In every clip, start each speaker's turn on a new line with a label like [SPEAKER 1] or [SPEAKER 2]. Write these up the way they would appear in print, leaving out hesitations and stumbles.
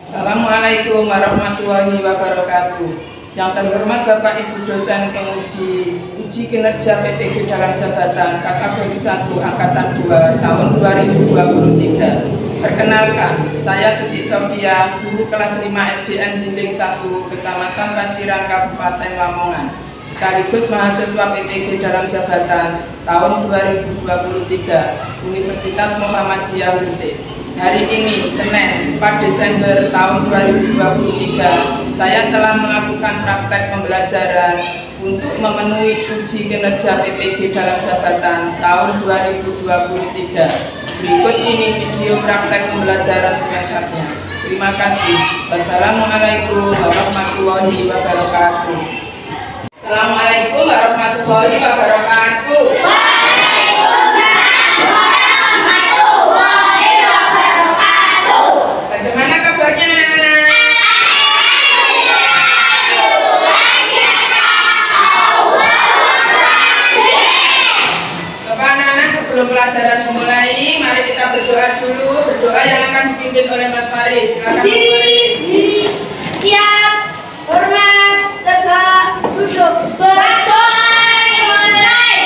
[SPEAKER 1] Assalamualaikum warahmatullahi wabarakatuh. Yang terhormat Bapak Ibu dosen penguji uji kinerja PPG dalam jabatan kategori 1 angkatan 2 tahun 2023. Perkenalkan, saya Tuti Sofia, guru kelas 5 SDN Bimbing 1, Kecamatan Panciran, Kabupaten Lamongan, sekaligus mahasiswa PPG dalam jabatan tahun 2023 Universitas Muhammadiyah Gresik. Hari ini, Senin, 4 Desember tahun 2023, saya telah melakukan praktek pembelajaran untuk memenuhi uji kinerja PPG dalam jabatan tahun 2023. Berikut ini video praktek pembelajaran selengkapnya. Terima kasih. Wassalamualaikum warahmatullahi wabarakatuh. Assalamualaikum warahmatullahi wabarakatuh. Bagaimana kabarnya anak-anak? Bapak anak-anak, sebelum pelajaran dimulai, mari kita berdoa dulu. Berdoa yang akan dipimpin oleh Mas Faris. Silakan Mas Faris.
[SPEAKER 2] Siap, hormat, tegak, duduk, berdoa mulai.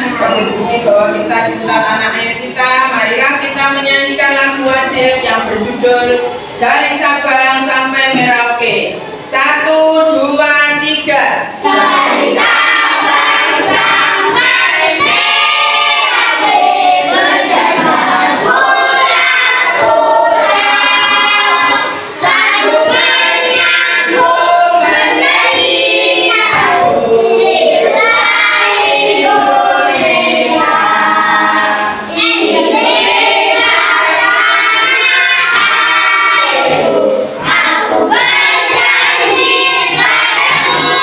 [SPEAKER 1] Sebagai bukti bahwa kita cinta tanah air kita, marilah kita menyanyikan lagu wajib yang berjudul Dari Sabang Sampai Merauke. 1, 2, 3.
[SPEAKER 2] Dari Sabang sampai Merauke, menjaga pulau-pulau, sanggup menyambung menjadi satu. Aku berjanji padamu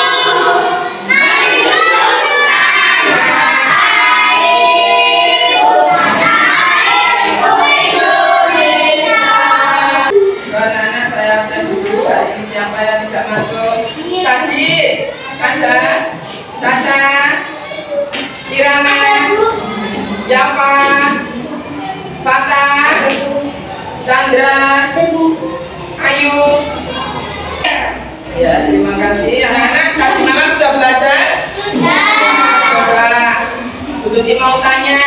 [SPEAKER 1] Siapa? Fatah, Chandra, Ayu. Ya, terima kasih. Anak-anak tadi malam sudah belajar? Coba Bu Tuti mau tanya,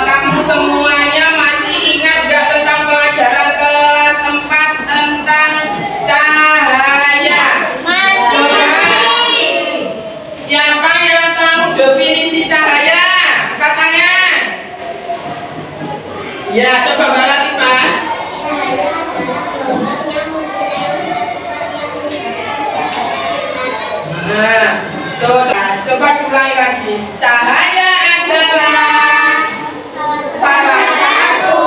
[SPEAKER 1] kamu semuanya masih ingat gak tentang pelajaran kelas 4 tentang cahaya? Coba siapa yang tahu definisi cahaya? Angkat tangan. Ya, coba Mbak Latifah. Nah, tuh, coba diulangi lagi. Cahaya adalah salah satu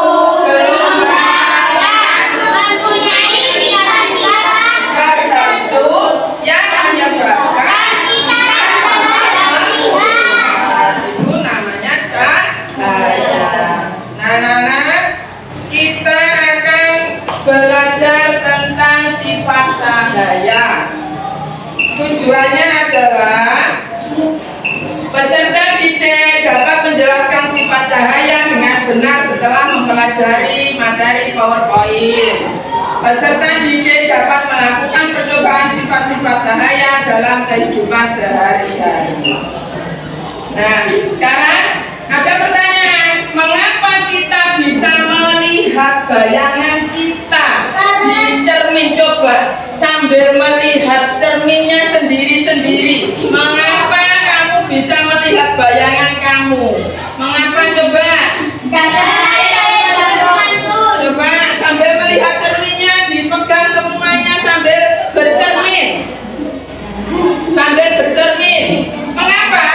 [SPEAKER 1] gelombang
[SPEAKER 2] mempunyai sifat-sifat
[SPEAKER 1] tertentu yang menyebabkan
[SPEAKER 2] kita bisa melihat.
[SPEAKER 1] itu namanya cahaya. Nah, kita akan belajar tentang sifat cahaya. Tujuannya adalah peserta didik dapat menjelaskan sifat cahaya dengan benar setelah mempelajari materi PowerPoint. Peserta didik dapat melakukan percobaan sifat-sifat cahaya dalam kehidupan sehari-hari. Nah, sekarang ada pertanyaan, mengapa kita bisa melihat bayangan kita di cermin? Coba sambil melihat cerminnya sendiri-sendiri. Mengapa kamu bisa melihat bayangan kamu? Mengapa coba? Coba sambil melihat cerminnya dipegang semuanya sambil bercermin. Sambil bercermin. Mengapa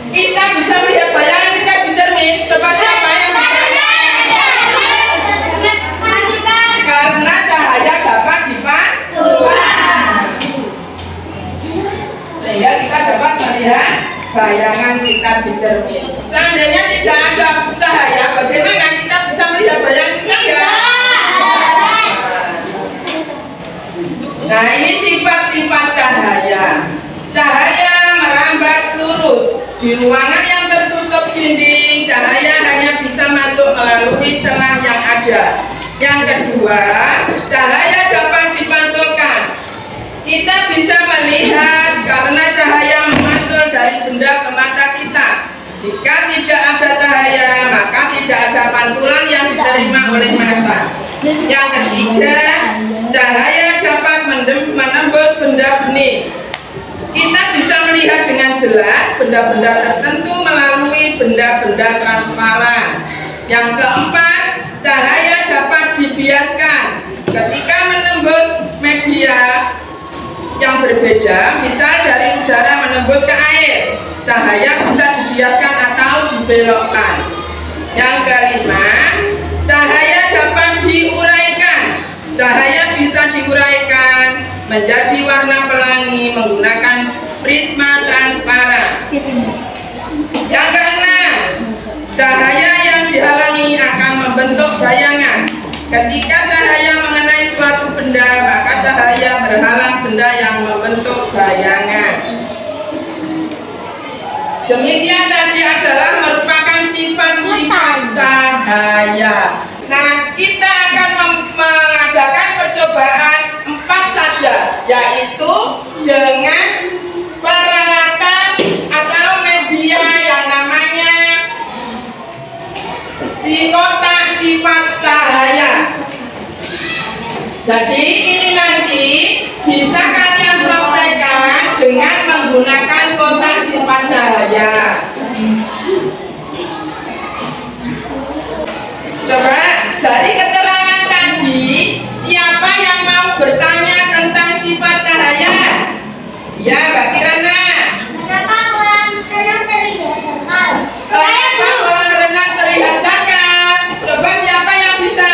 [SPEAKER 1] kita bisa melihat bayangan kita di cermin? Coba siapa yang bisa? Karena cahaya dapat dipantulkan, sehingga kita dapat melihat bayangan kita di cermin. Seandainya tidak ada cahaya, bagaimana kita bisa melihat bayangan kita? Nah, ini sifat-sifat cahaya. Cahaya merambat lurus di ruangan yang tertutup dinding. Cahaya hanya bisa masuk melalui celah yang ada. Yang kedua, cahaya dapat dipantulkan. Kita bisa melihat karena cahaya memantul dari benda ke mata kita. Jika tidak ada cahaya, maka tidak ada pantulan yang diterima oleh mata. Yang ketiga, cahaya dapat menembus benda bening. Kita bisa melihat dengan jelas benda-benda tertentu melalui benda-benda transparan. Yang keempat, cahaya dapat dibiaskan. Ketika menembus media yang berbeda, misal dari udara menembus ke air, cahaya bisa dibiaskan atau dibelokkan. Yang kelima, cahaya dapat diuraikan. Cahaya bisa diuraikan menjadi warna pelangi menggunakan prisma transparan. Yang keenam, cahaya yang dihalangi akan membentuk bayangan. Ketika cahaya mengenai suatu benda, maka cahaya berhalang benda yang membentuk bayangan. Demikian tadi adalah merupakan sifat-sifat cahaya. Nah, kita akan mengadakan percobaan 4 saja, yaitu dengan peralatan atau media yang namanya kotak sifat cahaya. Jadi ini nanti bisa kalian praktekkan dengan menggunakan kotak sifat cahaya. Coba dari keterangan tadi, siapa yang mau bertanya tentang sifat cahaya? Ya, Mbak Kirana.
[SPEAKER 2] Kenapa kolam renang terlihat jangkar?
[SPEAKER 1] Kenapa kolam renang terlihat jangkar? Coba siapa yang bisa?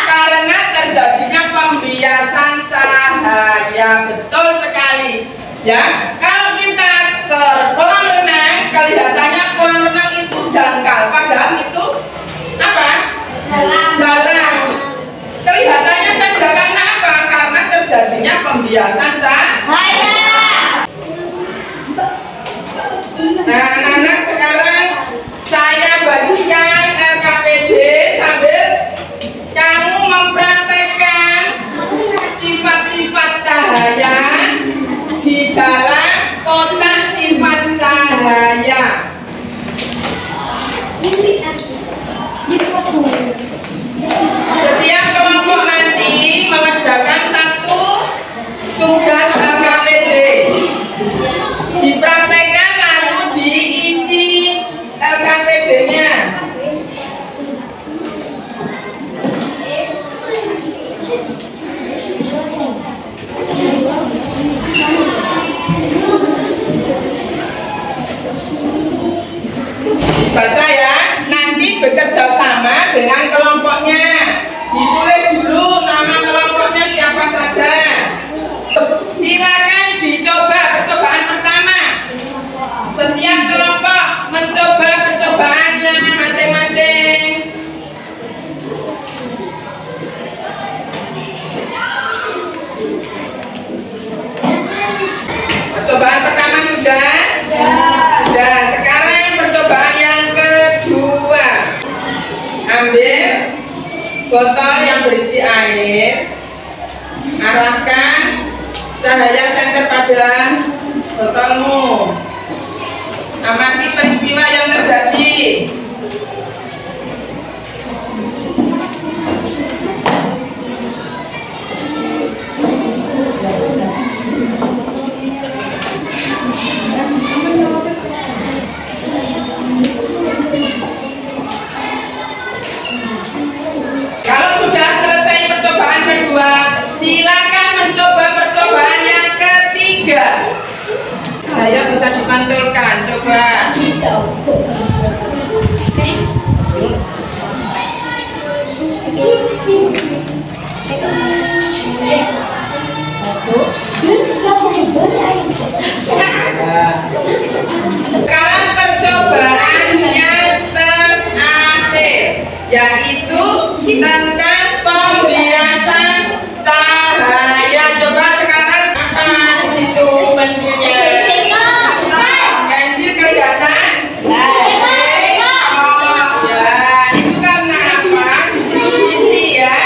[SPEAKER 1] Karena terjadinya pembiasan cahaya. Betul sekali. Ya, kalau kita ke kolam renang, kelihatannya kolam renang itu dangkal, padahal itu apa? Dalam. Kelihatannya saja karena apa? Karena terjadinya pembiasan cahaya. dalam kotak sifat cahaya. Setiap kelompok nanti mengerjakan satu tugas LKPD. Dipraktekkan lalu diisi LKPD-nya. Baca ya, nanti bekerja sama dengan kelompoknya. Ditulis dulu nama kelompoknya siapa saja. Silakan dicoba percobaan pertama. Setiap kelompok mencoba percobaannya masing-masing. Percobaan pertama sudah? Sudah. Sekarang percobaan yang kedua. Ambil botol yang berisi air, arahkan cahaya senter pada botolmu. Amati peristiwa yang terjadi. Kalau sudah selesai percobaan kedua, silakan mencoba percobaan yang ketiga. Cahaya bisa dipantulkan, coba. Sekarang percobaan yang terakhir, yaitu tentang pembiasan cahaya. Coba sekarang apa di situ pensilnya? Pensil kelihatan? Oh ya, itu karena apa? Di situ diisi ya.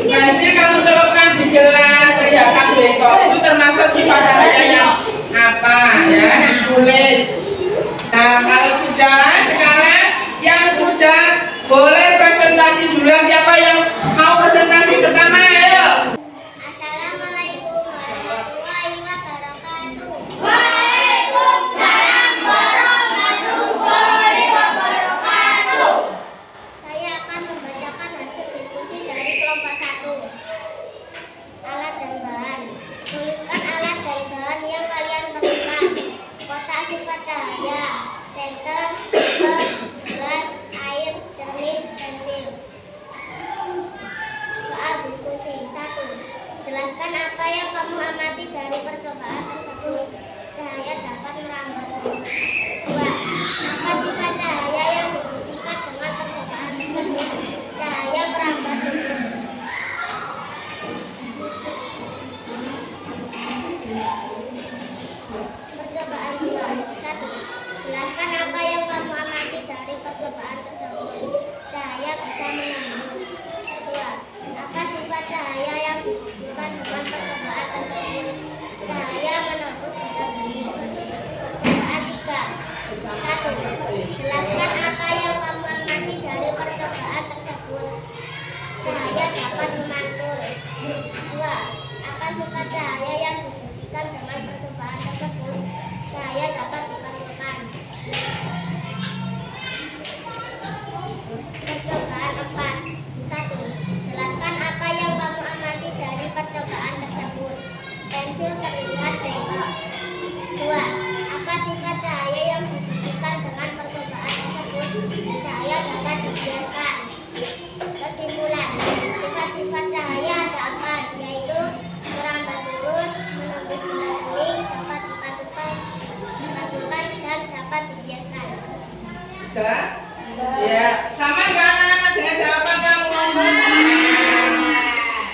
[SPEAKER 1] Pensil kamu celupkan di gelas kelihatan bengkok. Itu termasuk sifat cahaya yang apa ya? Ditulis. Nah, kalau sudah, sekarang yang sudah boleh presentasi dulu. Siapa yang mau presentasi pertama? Ayo.
[SPEAKER 2] Assalamualaikum warahmatullahi wabarakatuh.
[SPEAKER 3] Waalaikumsalam warahmatullahi wabarakatuh.
[SPEAKER 2] Saya akan membacakan hasil diskusi dari kelompok 1. Alat dan bahan. Tuliskan alat dan bahan yang kalian temukan. Kotak sifat cahaya, senter, paper, gelas, air, cermin, pensil. Soal diskusi 1. Jelaskan apa yang kamu amati dari percobaan tersebut. Cahaya dapat merambat. 2. Apa sifat cahaya yang dibuktikan dengan percobaan tersebut? Cahaya merambat lurus. Percobaan 2. 1. Jelaskan apa yang kamu amati dari percobaan tersebut. Cahaya bisa menembus. 2. Apa sifat cahaya yang dibuktikan dengan percobaan tersebut? Cahaya menembus benda besi. Percobaan 3. 1. Jelaskan apa yang kamu amati dari percobaan tersebut. Cahaya dapat memantul. 2. Apa sifat cahaya yang dibuktikan dengan percobaan tersebut? Cahaya dapat dipantulkan. Percobaan 4. 1. Jelaskan apa yang kamu amati dari percobaan tersebut. Pensil terlihat bengkok. 2. Apa sifat cahaya yang dibuktikan dengan percobaan tersebut? Cahaya dapat dibiaskan. Kesimpulan, sifat-sifat cahaya ada 4, yaitu merambat lurus, menembus benda bening, dapat dipantulkan, dan dapat dibiaskan.
[SPEAKER 1] Sudah? Ya, sama nggak anak-anak dengan jawaban kamu?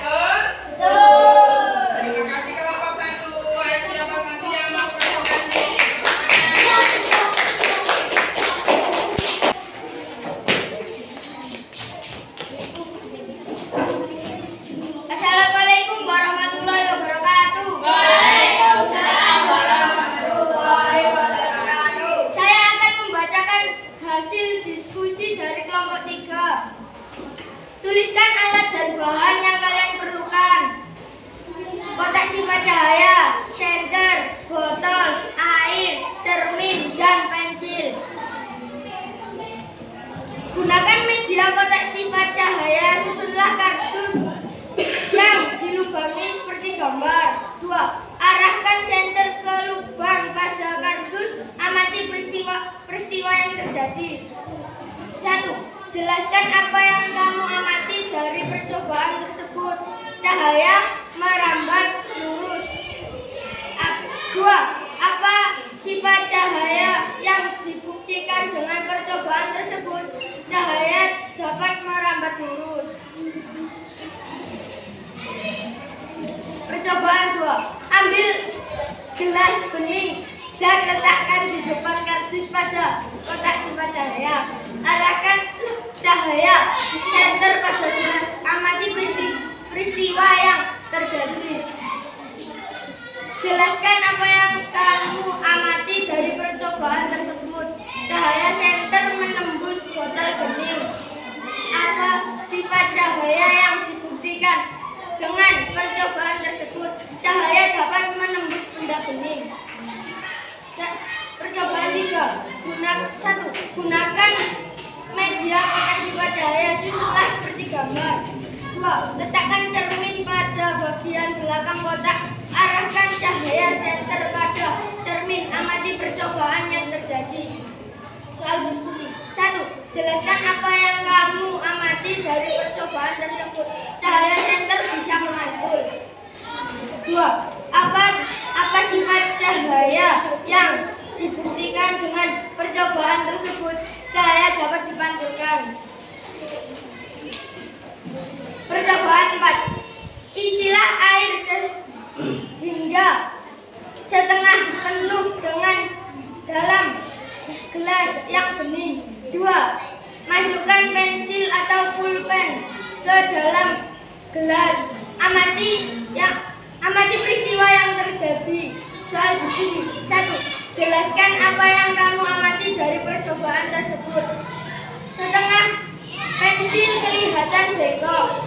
[SPEAKER 1] Betul? Terima kasih kelompok 1. Ayo, siapa lagi yang mau presentasi?
[SPEAKER 3] Assalamualaikum warahmatullahi wabarakatuh. Jelaskan apa yang kamu amati dari percobaan tersebut. Cahaya merambat lurus. 2. Apa sifat cahaya yang dibuktikan dengan percobaan tersebut? Cahaya dapat merambat lurus. Percobaan 2. Ambil gelas bening dan letakkan di depan kardus pada kotak sifat cahaya. Arahkan cahaya senter pada gelas. Amati peristiwa yang terjadi. Jelaskan apa yang kamu amati dari percobaan tersebut. Cahaya senter menembus botol bening. Apa sifat cahaya yang dibuktikan dengan percobaan tersebut? Cahaya dapat menembus benda bening. Percobaan 3. 1. Gunakan media kotak sifat cahaya. Susunlah seperti gambar. 2. Letakkan cermin pada bagian belakang kotak. Arahkan cahaya senter pada cermin. Amati percobaan yang terjadi. Soal diskusi. 1. Jelaskan apa yang kamu amati dari percobaan tersebut. Cahaya senter bisa memantul. 2. Apa sifat cahaya yang dibuktikan dengan percobaan tersebut? Cahaya dapat dipantulkan. Percobaan 4. Isilah air hingga setengah penuh dengan dalam gelas yang bening. 2. Masukkan pensil atau pulpen ke dalam gelas. Amati peristiwa yang terjadi. Soal diskusi. 1. Jelaskan apa yang kamu amati dari percobaan tersebut. Setengah pensil kelihatan bengkok.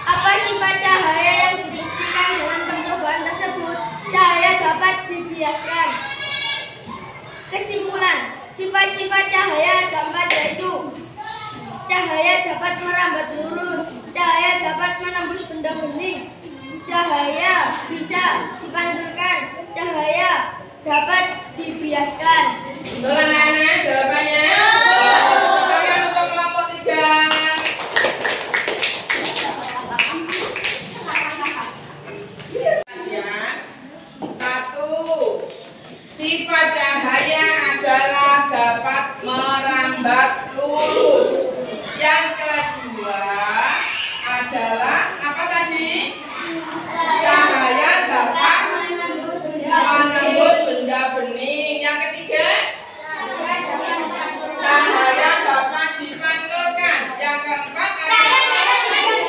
[SPEAKER 3] Apa sifat cahaya yang dibuktikan dengan percobaan tersebut? Cahaya dapat dibiaskan. Kesimpulan. Sifat-sifat cahaya ada 4, yaitu cahaya dapat merambat lurus, cahaya dapat menembus benda bening, cahaya bisa dipantulkan, cahaya dapat dibiaskan.
[SPEAKER 1] Betul anak-anak jawabannya? Kalian untuk kelompok 3. Sifat cahaya adalah dapat merambat lurus. Yang kedua adalah apa tadi? Cahaya dapat menembus benda bening. Yang ketiga, cahaya dapat dipantulkan. Yang keempat adalah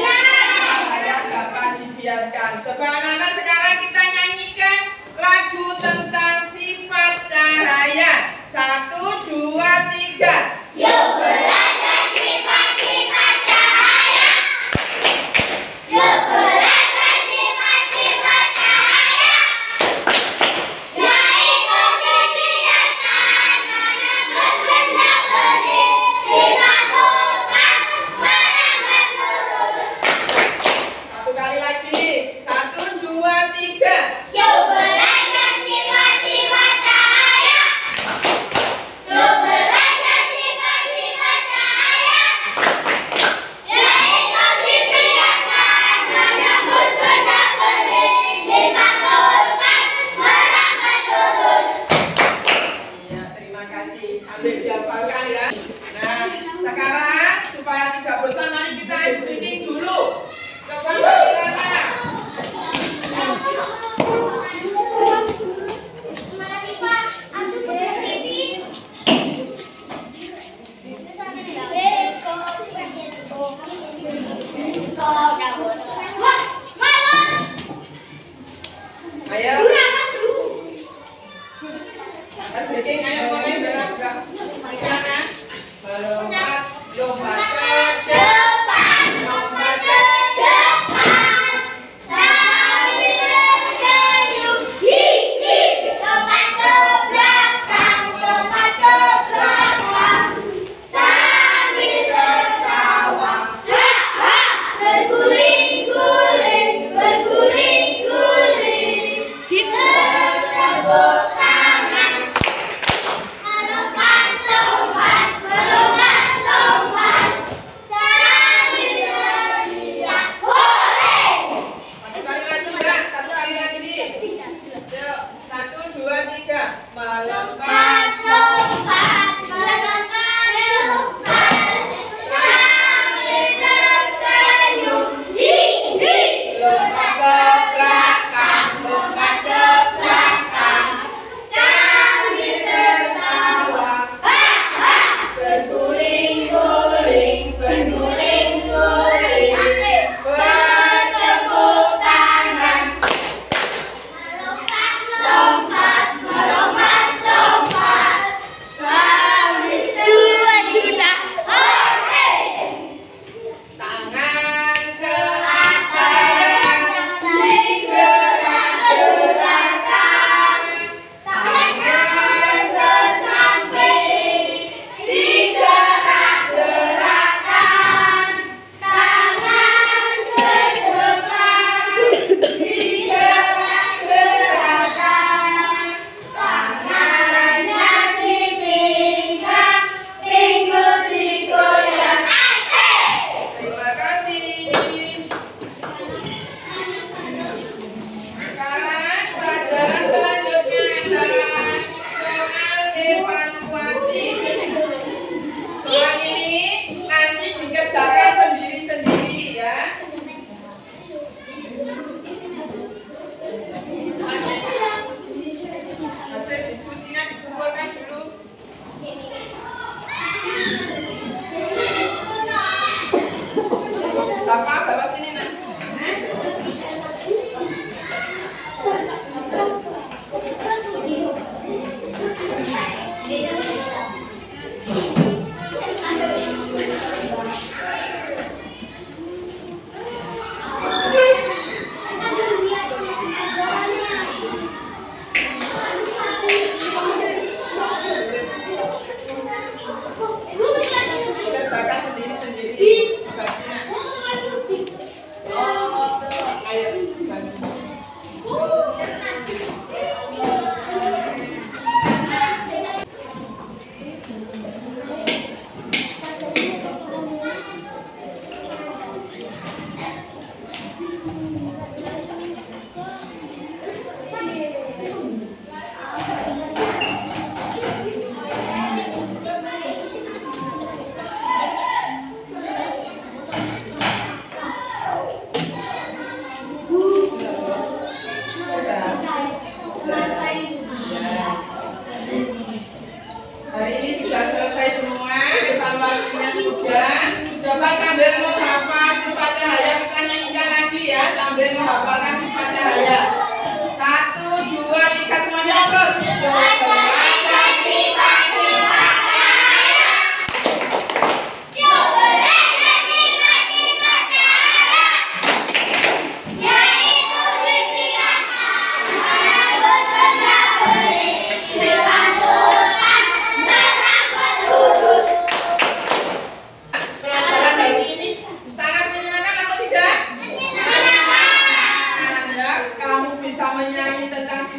[SPEAKER 1] cahaya dapat dibiaskan. Coba anak-anak sekarang kita nyanyikan lagu tentang sifat cahaya. 1, 2, 3.
[SPEAKER 3] Yuk belajar sifat-sifat cahaya. Yuk belajar sifat-sifat cahaya. Yaitu dibiasakan menembus benda bening, dipantulkan, merambat lurus.
[SPEAKER 1] Satu kali lagi. 1, 2, 3.
[SPEAKER 3] Yuk belajar sifat-sifat cahaya. Yuk belajar sifat-sifat cahaya. Yaitu dibiasakan menembus benda bening, dipantulkan, merambat lurus.
[SPEAKER 1] Iya, terima kasih. Sambil dihafalkan ya. Nah, sekarang supaya tidak bosan, mari kita streaming dulu. Coba Mbak Irana. Ayo. Mas breaking, ayo mulai berangkat. Jangan melompat, lompat ke depan, lompat ke depan.
[SPEAKER 3] Sambil tersenyum, hi hi, lompat ke belakang, lompat ke belakang. Sambil tertawa, ha ha, berguling-guling, berguling-guling. Bertepuk tangan.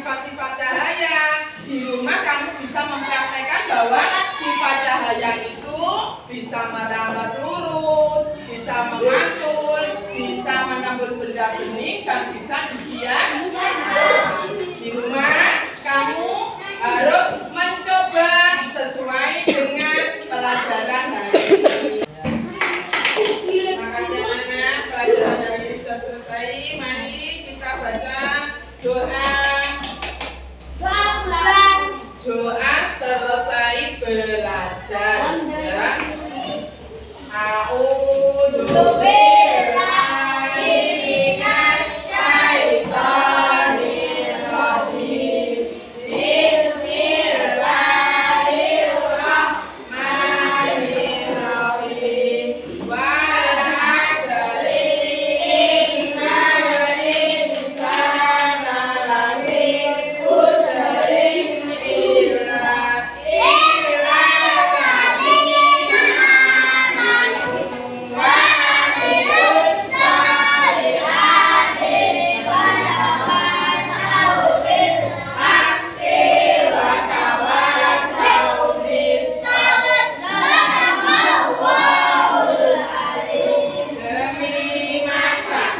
[SPEAKER 1] sifat-sifat cahaya. Di rumah kamu bisa mempraktekkan bahwa sifat cahaya itu bisa merambat lurus, bisa memantul, bisa menembus benda bening, dan bisa dihias. Di rumah kamu harus mencoba sesuai dengan pelajaran hari ini. Terima kasih anak-anak, pelajaran hari ini sudah selesai. Mari kita baca doa. Doa selesai belajar. Ya. A'udzu billahi minas syaitonir rajim. Bismillahirrahmanirrahim. Wal 'asri innal insana lafi khusrin illa demi masa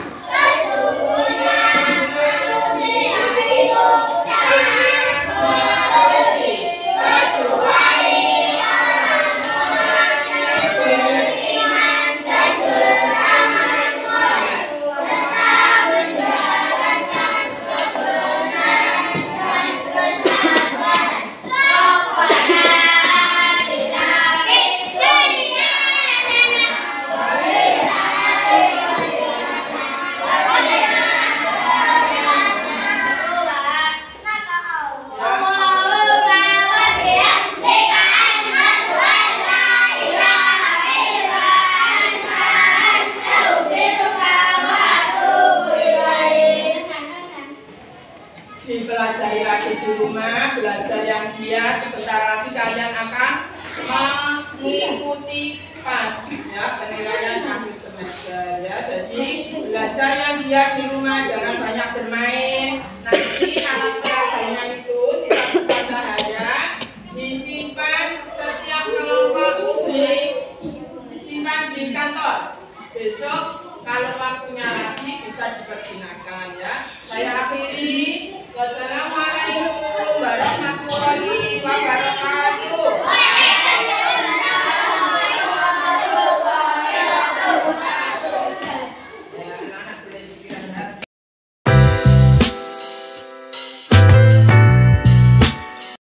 [SPEAKER 1] dipelajari lagi di rumah, belajar yang giat. Sebentar lagi kalian akan mengikuti PAS ya, penilaian akhir semester ya. Jadi belajar yang giat di rumah, jangan banyak bermain. Nanti alat peraganya itu sifat-sifat cahaya disimpan setiap kelompok disimpan di kantor. Besok kalau waktunya lagi bisa dipergunakan ya. Saya akhiri. Wassalamualaikum.